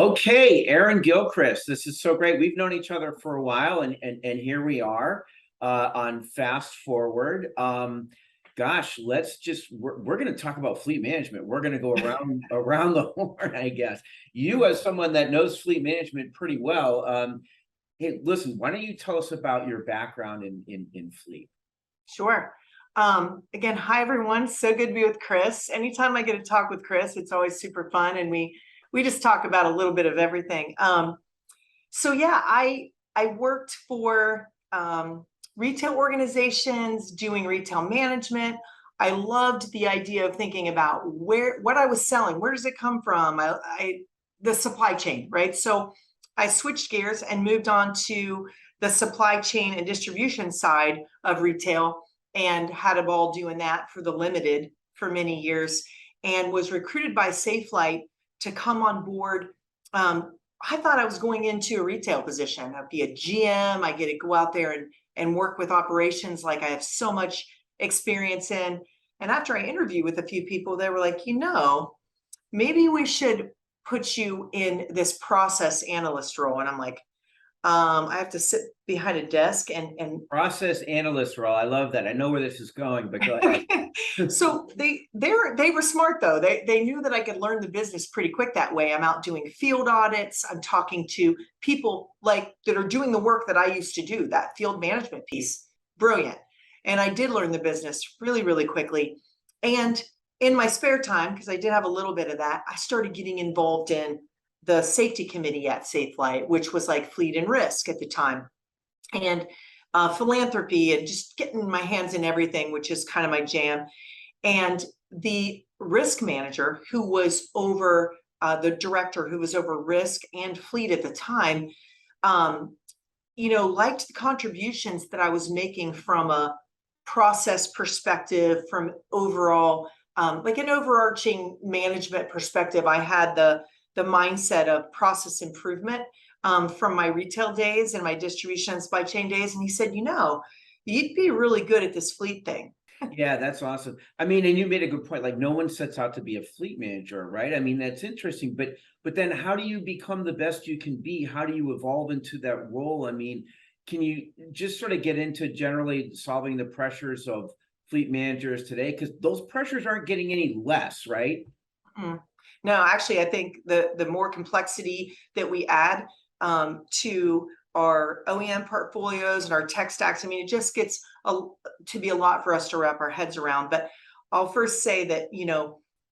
Okay, Erin Gilchrist, this is so great. We've known each other for a while, and here we are on Fast Forward. Gosh, we're going to talk about fleet management. We're going to go around the horn, I guess. You, as someone that knows fleet management pretty well, hey, listen, why don't you tell us about your background in fleet? Sure. Again, hi everyone. So good to be with Chris. Anytime I get to talk with Chris, it's always super fun, and we just talk about a little bit of everything. So yeah, I worked for retail organizations doing retail management. I loved the idea of thinking about what I was selling. Where does it come from? The supply chain, right? So I switched gears and moved on to the supply chain and distribution side of retail, and had a ball doing that for the limited for many years, and was recruited by Safelite to come on board. I thought I was going into a retail position. I'd be a GM. I get to go out there and work with operations like I have so much experience in. And after I interviewed with a few people, they were like, maybe we should put you in this process analyst role. And I'm like, I have to sit behind a desk and Process analyst role. I love that. I know where this is going, but go ahead. So they were smart though. They knew that I could learn the business pretty quick that way. I'm out doing field audits. I'm talking to people that are doing the work that I used to do, that field management piece. Brilliant. And I did learn the business really, really quickly. And in my spare time, because I did have a little bit of that, I started getting involved in the safety committee at Safelite, which was like fleet and risk at the time, and philanthropy, and just getting my hands in everything, which is kind of my jam. And the risk manager, who was over the director, who was over risk and fleet at the time, liked the contributions that I was making from a process perspective, from overall, like an overarching management perspective. I had the mindset of process improvement from my retail days and my distribution and supply chain days. And he said, you'd be really good at this fleet thing. Yeah, that's awesome. I mean, and you made a good point. Like, no one sets out to be a fleet manager, right? I mean, that's interesting. But then how do you become the best you can be? How do you evolve into that role? I mean, can you just sort of get into generally solving the pressures of fleet managers today? Because those pressures aren't getting any less, right? Mm-hmm. No, actually, I think the more complexity that we add to our OEM portfolios and our tech stacks, I mean, it just gets to be a lot for us to wrap our heads around. But I'll first say that,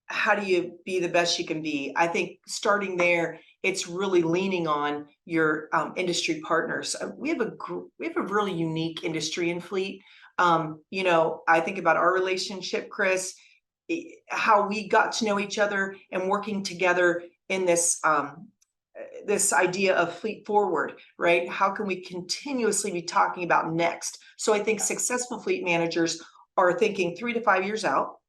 how do you be the best you can be? I think starting there, it's really leaning on your industry partners. We have a really unique industry in fleet. I think about our relationship, Chris, how we got to know each other and working together in this this idea of fleet forward, right? How can we continuously be talking about next? So I think successful fleet managers are thinking 3 to 5 years out,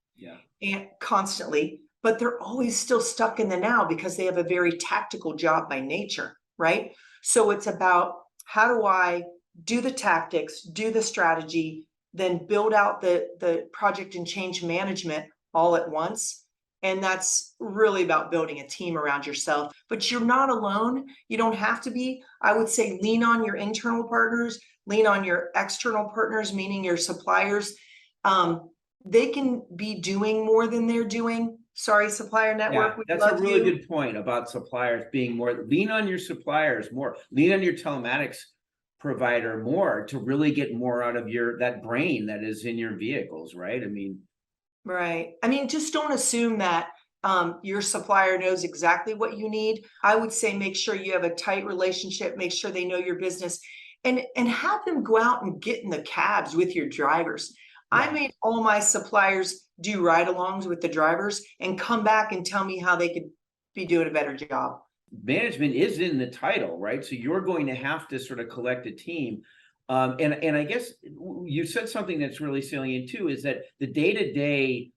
and constantly, but they're always still stuck in the now because they have a very tactical job by nature, right? So it's about, how do I do the tactics, do the strategy, then build out the project and change management all at once. And that's really about building a team around yourself. But you're not alone. You don't have to be. I would say lean on your internal partners, lean on your external partners, meaning your suppliers. They can be doing more than they're doing. Sorry, supplier network. Yeah, that's a really good point about suppliers being more. Lean on your suppliers more. Lean on your telematics provider more to really get more out of that brain that is in your vehicles, right? I mean, right. I mean, just don't assume that your supplier knows exactly what you need. I would say make sure you have a tight relationship, make sure they know your business, and have them go out and get in the cabs with your drivers. Yeah. I made all my suppliers do ride-alongs with the drivers and come back and tell me how they could be doing a better job. Management is in the title, right? So you're going to have to sort of collect a team. And I guess you said something that's really salient too, is that the day-to-day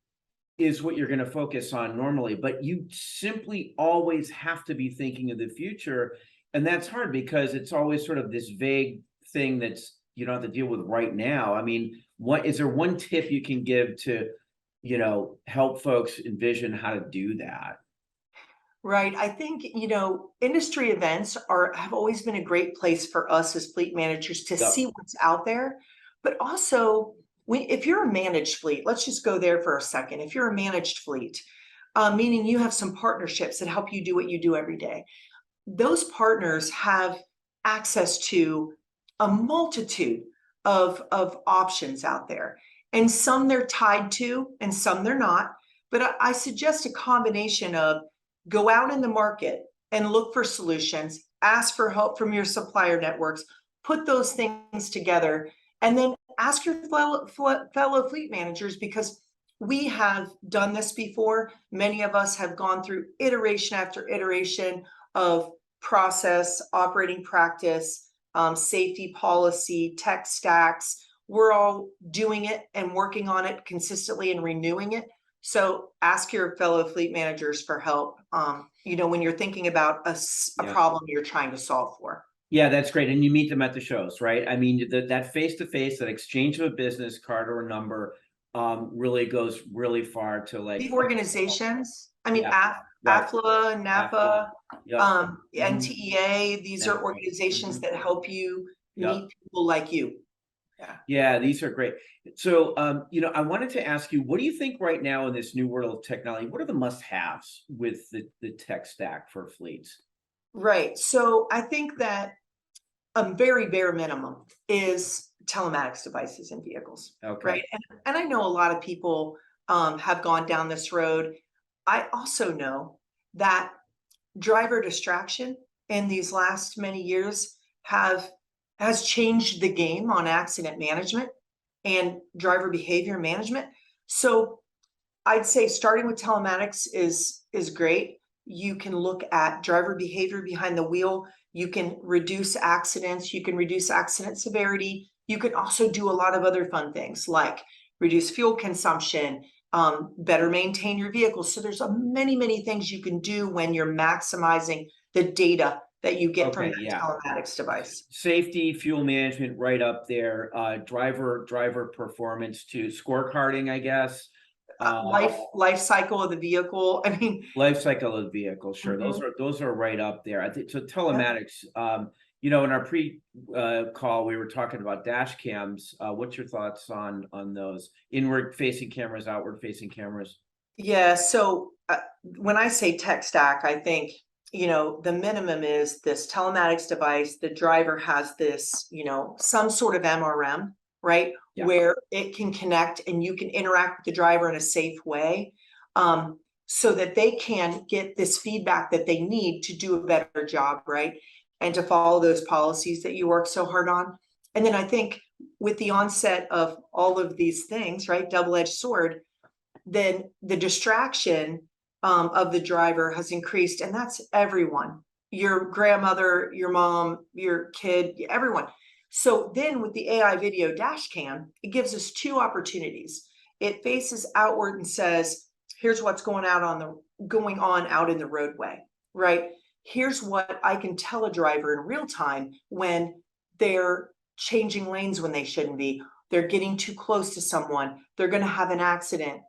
is what you're going to focus on normally, but you simply always have to be thinking of the future. And that's hard because it's always sort of this vague thing that's you don't have to deal with right now. I mean, is there one tip you can give to, help folks envision how to do that? Right. I think, industry events have always been a great place for us as fleet managers to Yep. see what's out there. But also, if you're a managed fleet, let's just go there for a second. If you're a managed fleet, meaning you have some partnerships that help you do what you do every day, those partners have access to a multitude of options out there. And some they're tied to, and some they're not. But I suggest a combination of go out in the market and look for solutions, ask for help from your supplier networks, put those things together, and then ask your fellow fleet managers, because we have done this before. Many of us have gone through iteration after iteration of process, operating practice, safety policy, tech stacks. We're all doing it and working on it consistently and renewing it. So ask your fellow fleet managers for help, when you're thinking about a Yeah. problem you're trying to solve for. Yeah, that's great. And you meet them at the shows, right? I mean, that face-to-face, that exchange of a business card or a number really goes really far to like The organizations, I mean, Yeah, right. AFLA, NAPA, Yep. Mhm. NTEA, these are Yeah. organizations Mhm. that help you Yep. meet people like you. Yeah. Yeah, these are great. So, I wanted to ask you, what do you think right now in this new world of technology? What are the must-haves with the tech stack for fleets? Right. So I think that a very bare minimum is telematics devices in vehicles, Okay. right? And I know a lot of people have gone down this road. I also know that driver distraction in these last many years have has changed the game on accident management and driver behavior management. So I'd say starting with telematics is great. You can look at driver behavior behind the wheel. You can reduce accidents. You can reduce accident severity. You can also do a lot of other fun things like reduce fuel consumption, better maintain your vehicle. So there's many things you can do when you're maximizing the data that you get from Okay, that yeah. telematics device. Safety, fuel management, right up there. Driver performance to scorecarding, I guess. Life cycle of the vehicle. I mean, Life cycle of the vehicle, sure. mhm. Those are right up there. I think so. Yeah. Telematics. In our pre call, we were talking about dash cams. What's your thoughts on those inward facing cameras, outward facing cameras? Yeah, so when I say tech stack, I think, the minimum is this telematics device. The driver has this, some sort of MRM, right? Yeah. Where it can connect and you can interact with the driver in a safe way, so that they can get this feedback that they need to do a better job, right? And to follow those policies that you work so hard on. And then I think with the onset of all of these things, right, double-edged sword, then the distraction of the driver has increased, and that's everyone, your grandmother, your mom, your kid, everyone. So then with the AI video dash cam, it gives us two opportunities. It faces outward and says, here's what's going on out in the roadway, right? Here's what I can tell a driver in real time when they're changing lanes when they shouldn't be, they're getting too close to someone, they're going to have an accident,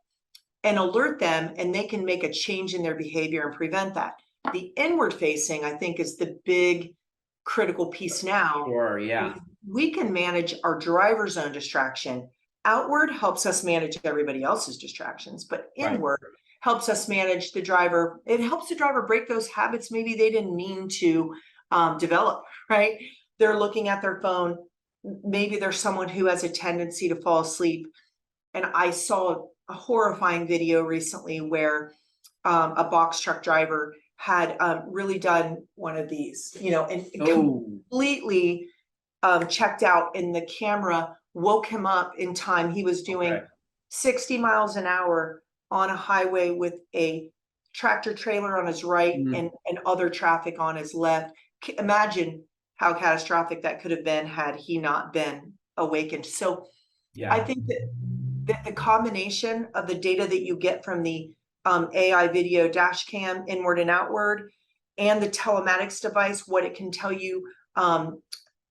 and alert them, and they can make a change in their behavior and prevent that. The inward facing, I think, is the big critical piece now. Sure, yeah. We can manage our driver's own distraction. Outward helps us manage everybody else's distractions, but Right. inward helps us manage the driver. It helps the driver break those habits maybe they didn't mean to develop, right? They're looking at their phone. Maybe there's someone who has a tendency to fall asleep. And I saw a horrifying video recently where a box truck driver had really done one of these, and Oh, completely checked out, and the camera woke him up in time. He was doing okay. 60 miles an hour on a highway with a tractor trailer on his right Mhm. and other traffic on his left. Imagine how catastrophic that could have been had he not been awakened. So I Yeah. think that the combination of the data that you get from the AI video dash cam inward and outward, and the telematics device, what it can tell you,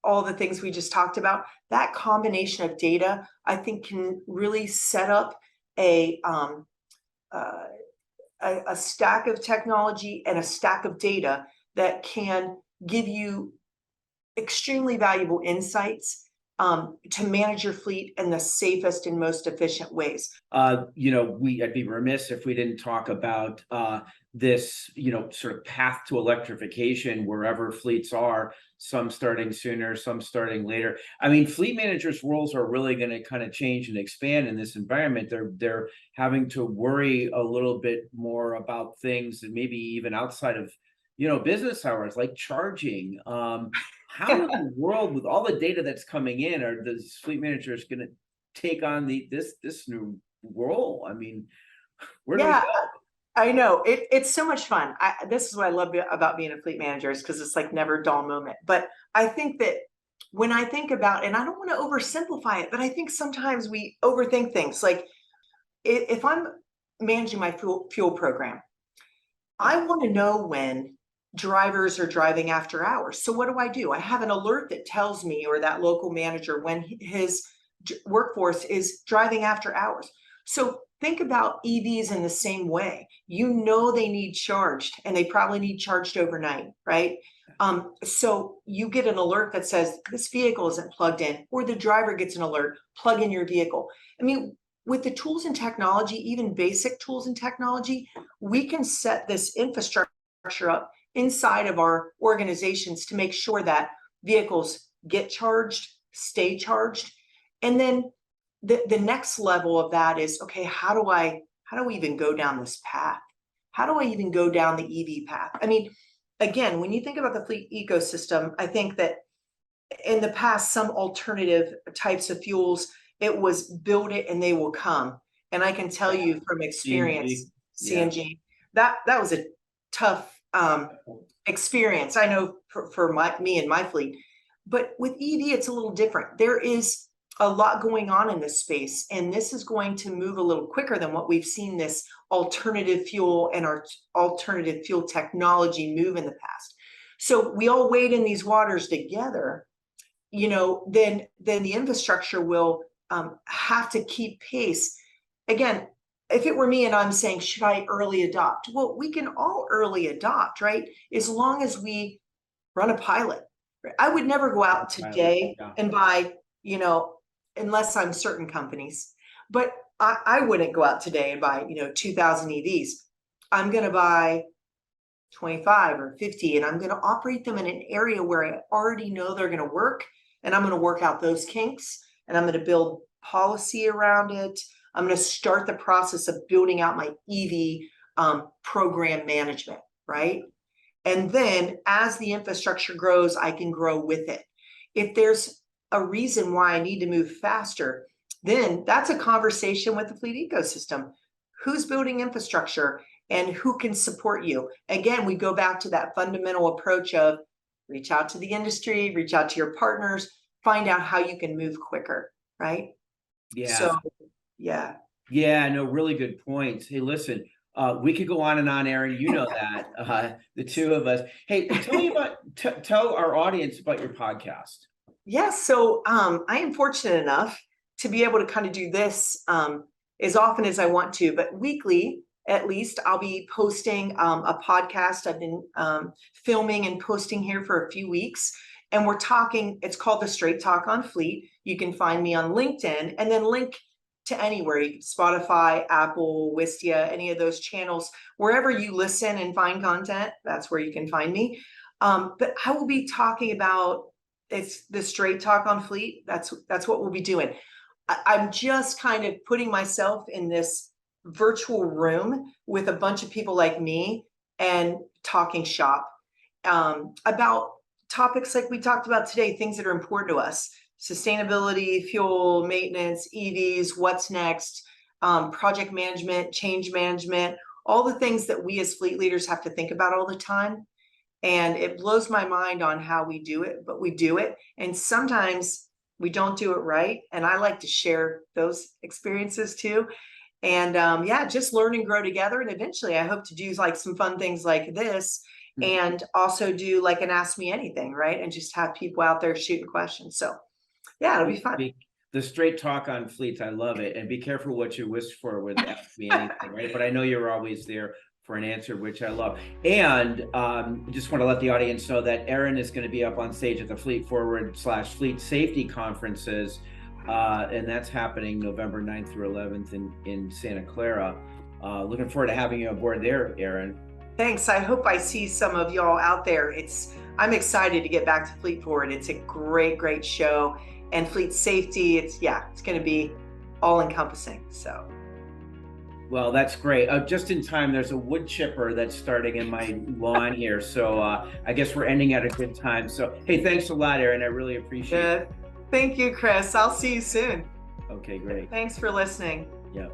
all the things we just talked about, that combination of data, I think, can really set up a a stack of technology and a stack of data that can give you extremely valuable insights to manage your fleet in the safest and most efficient ways. I'd be remiss if we didn't talk about this, sort of path to electrification wherever fleets are, some starting sooner, some starting later. I mean, fleet managers' roles are really going to kind of change and expand in this environment. They're having to worry a little bit more about things that maybe even outside of, business hours, like charging. How in the world, with all the data that's coming in, are the fleet managers going to take on this new role? I mean, where do we Yeah, go? I know it's so much fun. This is what I love about being a fleet manager, is because it's like never a dull moment. But I think that when I think about, and I don't want to oversimplify it, but I think sometimes we overthink things. Like if I'm managing my fuel program, I want to know when drivers are driving after hours. So what do? I have an alert that tells me, or that local manager, when his workforce is driving after hours. So think about EVs in the same way. They need charged, and they probably need charged overnight, right? So you get an alert that says this vehicle isn't plugged in, or the driver gets an alert, plug in your vehicle. I mean, with the tools and technology, even basic tools and technology, we can set this infrastructure up inside of our organizations to make sure that vehicles get charged, stay charged. And then the next level of that is, okay, how do we even go down this path? How do I even go down the EV path? I mean, again, when you think about the fleet ecosystem, I think that in the past, some alternative types of fuels, it was build it and they will come. And I can tell you from experience, CNG, that was a tough experience. I know for me and my fleet, but with EV, it's a little different. There is a lot going on in this space, and this is going to move a little quicker than what we've seen this alternative fuel and our alternative fuel technology move in the past. So we all wade in these waters together, then the infrastructure will have to keep pace. Again, if it were me and I'm saying, should I early adopt? Well, we can all early adopt, right? As long as we run a pilot. I would never go out today and buy, unless I'm certain companies, but I wouldn't go out today and buy, 2,000 EVs. I'm going to buy 25 or 50, and I'm going to operate them in an area where I already know they're going to work, and I'm going to work out those kinks, and I'm going to build policy around it. I'm going to start the process of building out my EV program management, right? And then as the infrastructure grows, I can grow with it. If there's a reason why I need to move faster, then that's a conversation with the fleet ecosystem. Who's building infrastructure and who can support you? Again, we go back to that fundamental approach of reach out to the industry, reach out to your partners, find out how you can move quicker, right? Yeah. So, yeah. Yeah, no, really good points. Hey, listen, we could go on and on, Erin. You know that, the two of us. Hey, tell our audience about your podcast. Yes. So I am fortunate enough to be able to kind of do this as often as I want to, but weekly, at least, I'll be posting a podcast. I've been filming and posting here for a few weeks, and we're talking, it's called The Straight Talk on Fleet. You can find me on LinkedIn, and then link to anywhere, Spotify, Apple, Wistia, any of those channels, wherever you listen and find content, that's where you can find me. But I will be talking about, it's the Straight Talk on Fleet. That's what we'll be doing. I'm just kind of putting myself in this virtual room with a bunch of people like me and talking shop about topics like we talked about today, things that are important to us: sustainability, fuel, maintenance, EVs, what's next, project management, change management, all the things that we as fleet leaders have to think about all the time. And it blows my mind on how we do it, but we do it. And sometimes we don't do it right. And I like to share those experiences too. And just learn and grow together. And eventually I hope to do like some fun things like this, and also do like an Ask Me Anything, right? And just have people out there shooting questions. So yeah, it'll be fun. The Straight Talk on Fleets, I love it. And be careful what you wish for with Ask Me Anything, right? But I know you're always there for an answer, which I love. And just want to let the audience know that Erin is going to be up on stage at the Fleet Forward/Fleet Safety Conferences. And that's happening November 9th through 11th in Santa Clara. Looking forward to having you aboard there, Erin. Thanks. I hope I see some of y'all out there. I'm excited to get back to Fleet Forward. It's a great show, and fleet safety. It's going to be all encompassing. So. Well, that's great. Just in time, there's a wood chipper that's starting in my lawn here. So I guess we're ending at a good time. So, hey, thanks a lot, Erin. I really appreciate it. Thank you, Chris. I'll see you soon. Okay, great. Thanks for listening. Yep.